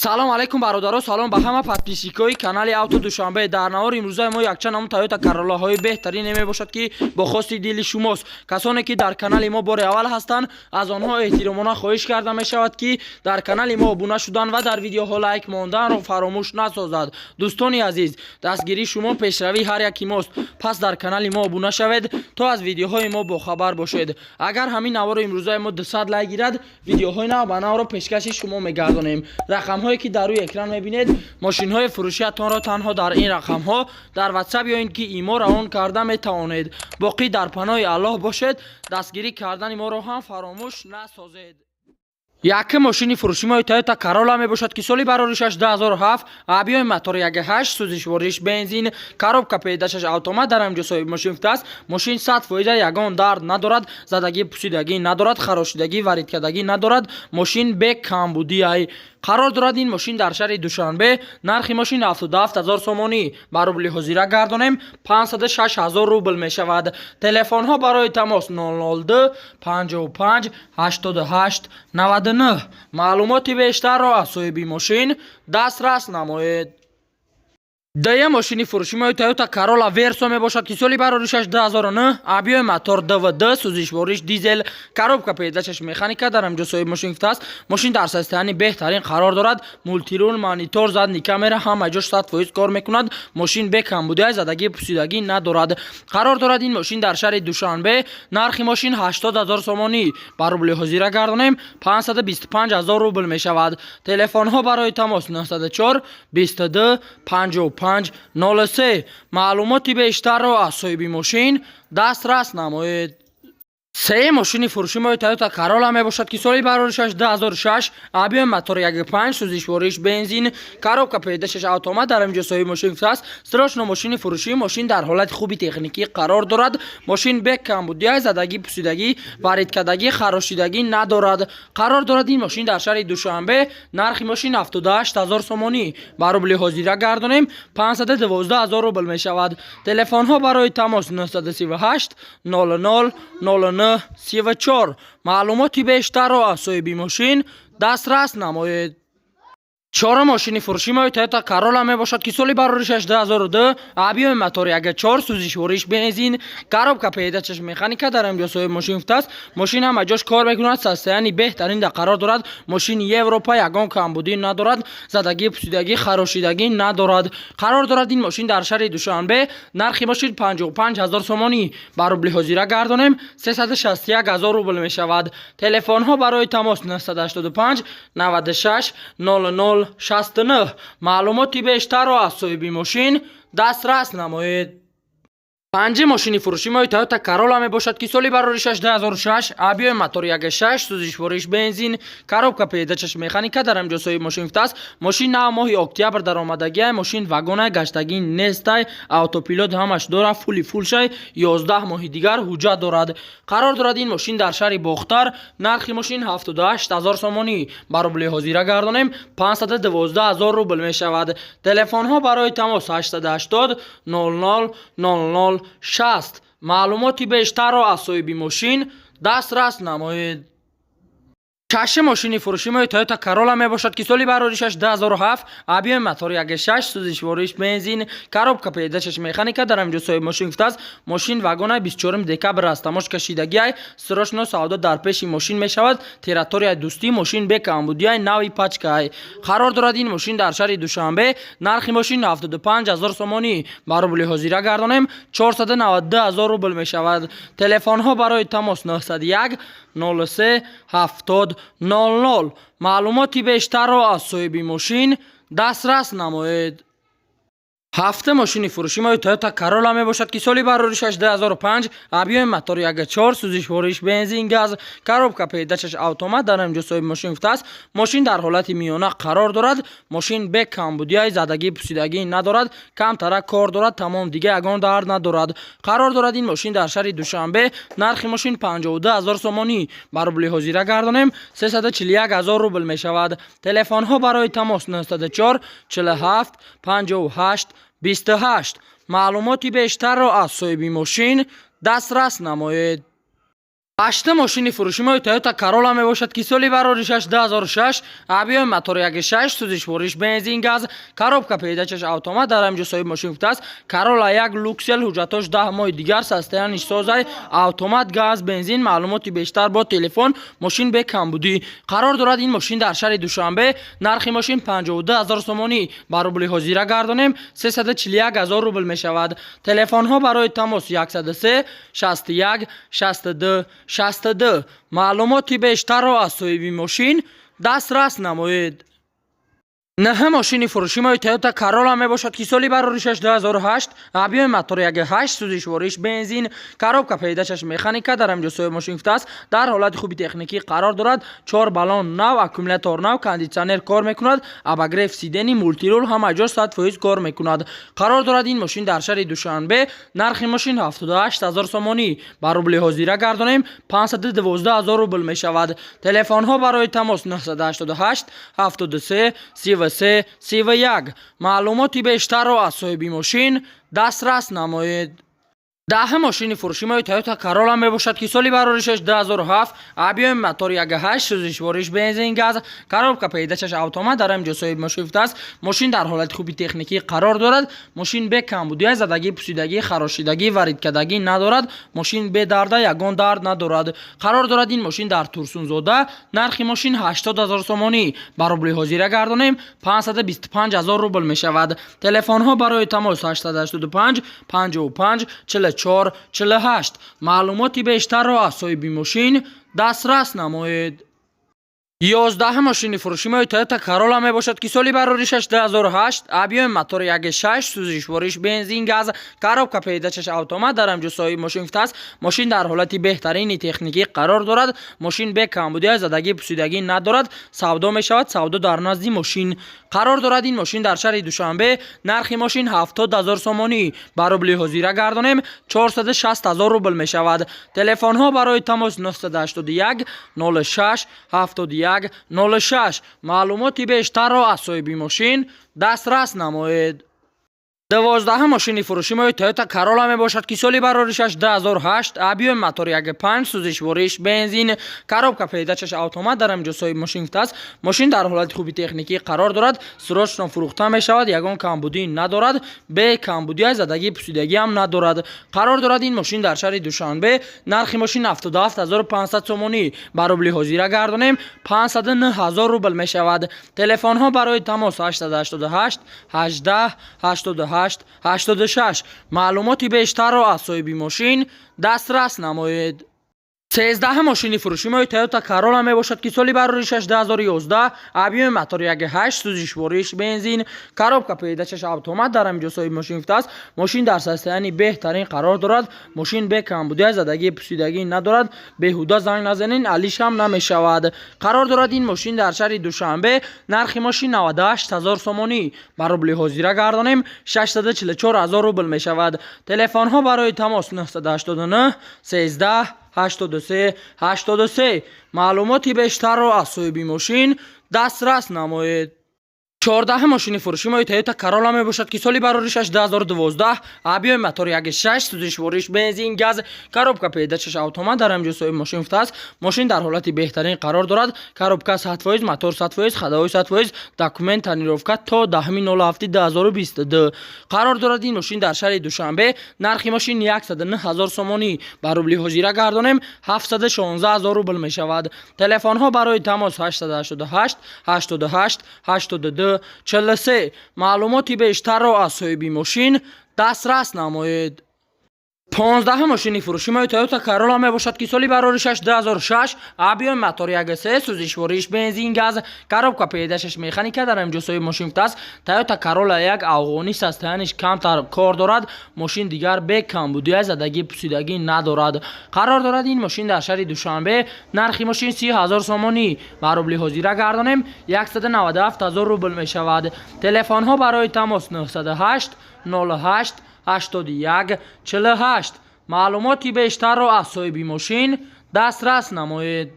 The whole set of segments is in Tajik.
салом алейкум бародаро, салом ба ҳама подписчикои канали авто душанбе. Дар наҳори имрӯзаи мо якчанд намо Toyota Corollaҳои беҳтарине мебошад ки бо хости дили шумост. Касоне ки дар канали мо бори аввал ҳастанд, аз онҳо эҳтиромона хоҳиш карда мешавад ки дар канали мо обуна шудан ва дар видеоҳо лайк монданро фаромӯш насозад. дӯстони азиз, дастгирии шумо пешравии ҳар яки мост. Пас дар канали мо обуна шавед то аз видеоҳои мо бохабар бошед. Агар ҳамин навори имрӯзаи мо 200 лайк гирад, видеоҳои нав ба навро пешкаши шумо мегардонем. Рақамҳое ки дар рӯи экран мебинед, мошинҳои фурӯшиатонро танҳо дар ин рақамҳо дар WhatsApp ё ин ки имо равон карда метавонед. боқӣ дар паноҳи Аллоҳ бошед. Дастгирӣ кардани моро ҳам фаромӯш насозед. Якум мошини фурӯшимои Toyota Corolla мебошад ки соли бароришаш 2007, объёми мотори 1.8, сӯзишвориш бензин, коробка передачаш автомат дар ҳамҷо соҳиби мошин аст. Мошин 100% ягон дард надорад, задагӣ пусидагӣ надорад, харошидагӣ, варидкардагӣ надорад. Мошин бе камбудиай қарор дорад. ин мошин дар шаҳри Душанбе. нархи мошин 77000 сомонӣ ба рубли ҳозира гардонем 506000 рубл мешавад. телефонҳо барои тамос 002 55 88 99. маълумоти бештарро аз соҳиби мошин дастрас намоед. Дуюм мошини фурӯшимои Toyota Corolla Verso мебошад ки соли бароришаш 2009, объёми мотор ДВД, сӯзишвориш дизел, коробка передачаш механика дар ҳамҷо соҳиби мошин аст. мошин дар состоянии беҳтарин қарор дорад. мултирул, монитор, задни камера ҳама ҷош 100% кор мекунад. мошин бе камбудиай, задагӣ пусидагӣ надорад. қарор дорад ин мошин дар шаҳри Душанбе. нархи мошин 80000 сомонӣ ба рубли ҳозира гардонем 525000 рубл мешавад. телефонҳо барои тамос 904 22 55 03. маълумоти бештарро аз соҳиби мошин дастрас намоед. сеюм мошини фурӯшимои Toyota Corolla мебошад ки соли бароришаш 2006, объёми мотори 1.5, сӯзишвориш бензин, коробка передачаш автомат дар ҳамҷо соҳиби мошин аст. срочно мошини фурӯшӣ. мошин дар ҳолати хуби техникӣ қарор дорад. мошин бе камбудиай, задагӣ, пусидагӣ, варидкардагӣ, харошидагӣ надорад. қарор дорад ин мошин дар шаҳри Душанбе. нархи мошин 78000 сомонӣ ба рубли ҳозира гардонем 512000 рубл мешавад. телефонҳо барои тамос 938 00 09 34. маълумоти бештарро аз соҳиби мошин дастрас намоед. чорум мошини фурӯшимои Toyota Corolla мебошад ки соли бароришаш 2002, объёми мотори 1.4, сӯзишвориш бензин, коробка передачаш механика дар ҳамҷо соҳиби мошин аст. мошин ҳама ҷош кор мекунад, состоянии беҳтаринда қарор дорад. мошин Европа, ягон камбудӣ надорад, задагӣ, пусидагӣ, харошидагӣ надорад. қарор дорад ин мошин дар шаҳри Душанбе. нархи мошин 55000 сомонӣ ба рубли ҳозира гардонем 361000 рубл мешавад. телефонҳо барои тамос 985 96 00 69. маълумоти бештарро аз соҳиби мошин дастрас намоед. панҷум мошини фурӯшимои Toyota Corolla мебошад ки соли бароришаш 2006, объёми мотори 1.6, сӯзишвориш бензин, коробка передачаш механика дар ҳамҷо соҳиби мошин аст. мошин нав моҳи октябр даромадагиай. мошин вагонай, гаштагӣ нестай, автопилот ҳамаш дора, фули фулшай. 11 моҳи дигар ҳуҷҷат дорад. қарор дорад ин мошин дар шаҳри Бохтар. нархи мошин 78000 сомонӣ ба рубли ҳозира гардонем 512000 рубл мешавад. телефонҳо барои тамос 880 00 00 60. маълумоти бештарро аз соҳиби мошин дастрас намоед. шашум мошини фурӯшимои Toyota Corolla мебошад ки соли бароришаш 2007, объёми мотори 1.6, сӯзишвориш бензин, коробка передачаш механика дар ҳамҷо соҳиби мошин аст. мошин вагонай 24 декабр аст. тамош кашидагиай. срочно савдо дар пеши мошин мешавад. территорияи дӯстӣ. мошин бе камбудиай, нави пачкаай. қарор дорад ин мошин дар шаҳри Душанбе. нархи мошин 75000 сомонӣ ба рубли ҳозира гардонем 492000 рубл мешавад. телефонҳо барои тамос 901 03 70 00. маълумоти бештарро аз соҳиби мошин дастрас намоед. ҳафтум мошини фурӯшимои Toyota Corolla мебошад ки соли бароришаш 2005, объёми мотори 1.4, сӯзишвориш бензин, газ, коробка передачаш автомат дар ҳамҷо соҳиби мошин аст. мошин дар ҳолати миёна қарор дорад. мошин бе камбудиай, задагӣ, пусидагӣ надорад. камтарак кор дорад. тамом дига ягон дард надорад. қарор дорад ин мошин дар шаҳри Душанбе. нархи мошин 52000 сомонӣ ба рубли ҳозира гардонем 341000 рубл мешавад. телефонҳо барои тамос 904 47 58 28. маълумоти бештарро аз соҳиби мошин дастрас намоед. 8 ماشین فروشی ما تویوتا کارولا می باشد که سالی برارش 2006 آبیای موتور 1.6 سوزش ورش بنزین گاز коробка پیداچش اتومات در اینجا صاحب ماشین است کارولا یک لوکسل حجتش 10 ماه دیگر ساستانش سازای اتومات گاز بنزین معلوماتی بیشتر با تلفن ماشین به کمبودی قرار دارد این ماشین در شهر دوشنبه نرخ ماشین 52000 سومانی با روبل حاضر گردانیم 341000 روبل می شود تلفن ها برای تماس 103 61 62 62 معلوماتی بیشتر را از صاحب ماشین دسترس نمایید. نه ماشین فروشی ما تویوتا کارولا می باشد که سالی برارش 2008 آبیای موتور 1.8 سوزش ورش بنزین коробка پیداچش مکانیکا در اینجا صاحب ماشین است در حالت خوبی تکنیکی قرار دارد 4 بالون نو اکومولاتور نو کاندیشنر کار میکند اباگرف سیدنی مولتی رول همه جا 100% کار میکند قرار دارد این ماشین در شهر دوشنبه نرخ ماشین 78000 سومانی با روبل حاضر گردانیم 512000 روبل می شود تلفن ها برای تماس 988 73 31 معلوماتی بیشتر را از صاحب ماشین دسترس نمایید. 10 ماشین فروشی ما تویوتا کارولا می باشد که سالی برارش 2007 آبیای موتور 1.8 سوزش ورش بنزین گاز коробка پیداچش اتومات در اینجا صاحب ماشین است ماشین در حالت خوبی تکنیکی قرار دارد ماشین به کمبودی زدگی پوسیدگی خراشیدگی وارد کردگی ندارد ماشین به درد یگان درد ندارد قرار دارد این ماشین در تورسون زاده نرخ ماشین 80000 سومانی با روبل حاضر گردانیم 525000 روبل می شود تلفن ها برای تماس 885 55 44 48 معلوماتی بیشتر را از صاحب ماشین دسترس نمایید. 11 ماشین فروشی ما تویوتا کارولا می باشد که سالی برارش 2008 آبیای موتور 1.6 سوزش ورش بنزین گاز коробка پیداچش اتومات در اینجا صاحب ماشین است ماشین در حالت بهترین تکنیکی قرار دارد ماشین به کمبودی زدگی پوسیدگی ندارد سودا می شود سودا در نزد ماشین قرار دارد این ماشین در شهر دوشنبه نرخ ماشین 70000 سومانی با روبل حاضر گردانیم 460000 روبل می شود تلفن ها برای تماس 981 06 71 06 معلوماتی بیشتر را از صاحب ماشین دسترس نمایید. 12 ماشین فروشی ما تویوتا کارولا می باشد که سالی برارش 2008 آبیای موتور 1.5 سوزش ورش بنزین коробка پیداچش اتومات در اینجا صاحب ماشین است ماشین در حالت خوبی تکنیکی قرار دارد سرعتش فروخته می شود یگان کمبودی ندارد به کمبودی زدگی پوسیدگی هم ندارد قرار دارد این ماشین در شهر دوشنبه نرخ ماشین 77500 سومانی با روبل حاضر گردانیم 509000 روبل می شود تلفن ها برای تماس 888 18 88 86 معلوماتی بیشتر را از صاحب ماشین دسترس نمایید. 13 ماشین فروشی ما تویوتا کارولا می باشد که سالی برارش 2011 آبیای موتور 1.8 سوزش ورش بنزین коробка پیداچش اتومات در اینجا صاحب ماشین است ماشین در ساستانی بهترین قرار دارد ماشین به کمبودی زدگی پوسیدگی ندارد بهوده زنگ نزنین علیش هم نمی شود قرار دارد این ماشین در شهر دوشنبه نرخ ماشین 98000 سومانی با روبل حاضر گردانیم 644000 روبل می شود تلفن ها برای تماس 989 13 83 83 معلوماتی بیشتر را از صاحب ماشین دسترس نمایید. 14 ماشین فروشی ما تویوتا کارولا می باشد که سالی برارش 2012 آبیای موتور 1.6 سوزش ورش بنزین گاز коробка پیداچش اتومات در اینجا صاحب ماشین است ماشین در حالت بهترین قرار دارد коробка 100% موتور 100% خدای 100% داکومنت تانیروفکا تا 10/07/2022 قرار دارد این ماشین در شهر دوشنبه نرخ ماشین 109000 سومانی با روبل حاضر گردانیم 716000 روبل می شود تلفن ها برای تماس 888 88 82 43 معلوماتی بیشتر را از صاحب ماشین دسترس نمایید. 15 ماشین فروشی ما تویوتا کارولا می باشد که سالی برارش 2006 آبیای موتور 1.3 سوزش ورش بنزین گاز коробка پیداچش مکانیکا در اینجا صاحب ماشین است تویوتا کارولا یک افغانی ساستانش کمتر کار دارد ماشین دیگر به کمبودی زدگی پوسیدگی ندارد قرار دارد این ماشین در شهر دوشنبه نرخ ماشین 30000 سومانی با روبل حاضر گردانیم 197000 روبل می شود تلفن ها برای تماس 908 08 81 48 معلوماتی بیشتر را از صاحب ماشین دسترس نمایید.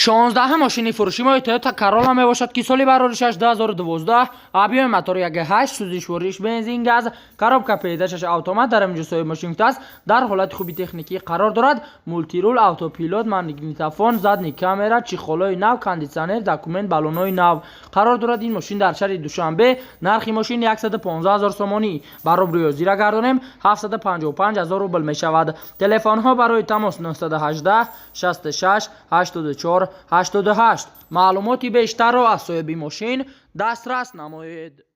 16 ماشینی فروشی ما تویوتا کارولا می باشد که سالی برارش 2012 آبیای موتور 1.8 سوزشوریش بنزین گاز کاروبکا پیداشش اتومات در اینجا سوی ماشین است در حالت خوبی تکنیکی قرار دارد مولتی رول اتوپیلوت مگنیتوفون زدنی کامera چیخولای نو کاندیسیونر داکومنت بالونای نو قرار دارد. این ماشین در شهر دوشنبه نرخ ماشین 115,000 سومانی برابر زیرا گردانیم 755,000 روبل می شود. تلفن ها برای تماس 918 66 84 88 معلوماتی بیشتر را از صاحب ماشین دسترس نمایید.